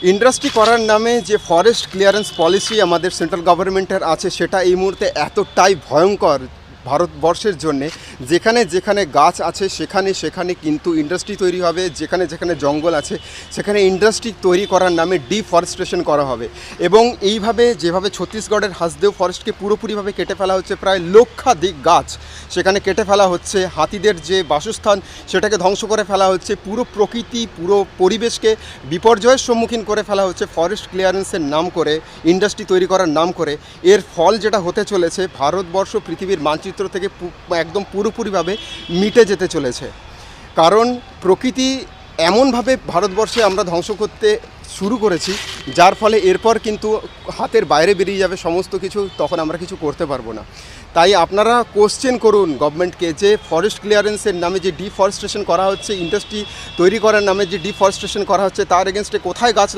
Industry করার নামে যে ফরেস্ট ক্লিয়ারেন্স পলিসি আমাদের সেন্ট্রাল গভর্নমেন্টের আছে সেটা এই মুহূর্তে এতটাই ভয়ঙ্কর ভারতবর্ষের জন্যে। যেখানে যেখানে গাছ আছে সেখানে সেখানে কিন্তু ইন্ডাস্ট্রি তৈরি হবে, যেখানে যেখানে জঙ্গল আছে সেখানে ইন্ডাস্ট্রি তৈরি করার নামে ডিফরেস্টেশন করা হবে। এবং এইভাবে যেভাবে ছত্তিশগড়ের হাসদেও ফরেস্টকে পুরোপুরিভাবে কেটে ফেলা হচ্ছে, প্রায় লক্ষাধিক গাছ সেখানে কেটে ফেলা হচ্ছে, হাতিদের যে বাসস্থান সেটাকে ধ্বংস করে ফেলা হচ্ছে, পুরো প্রকৃতি পুরো পরিবেশকে বিপর্যয়ের সম্মুখীন করে ফেলা হচ্ছে ফরেস্ট ক্লিয়ারেন্সের নাম করে, ইন্ডাস্ট্রি তৈরি করার নাম করে। এর ফল যেটা হতে চলেছে, ভারতবর্ষ পৃথিবীর মানচিত্র থেকে একদম পুরোপুরিভাবে মিটে যেতে চলেছে। কারণ প্রকৃতি এমনভাবে ভারতবর্ষে আমরা ধ্বংস করতে শুরু করেছি, যার ফলে এরপর কিন্তু হাতের বাইরে বেরিয়ে যাবে সমস্ত কিছু, তখন আমরা কিছু করতে পারবো না। তাই আপনারা কোশ্চেন করুন গভর্নমেন্টকে যে ফরেস্ট ক্লিয়ারেন্সের নামে যে ডিফরেস্টেশন করা হচ্ছে, ইন্ডাস্ট্রি তৈরি করার নামে যে ডিফরেস্টেশন করা হচ্ছে, তার এগেনস্টে কোথায় গাছ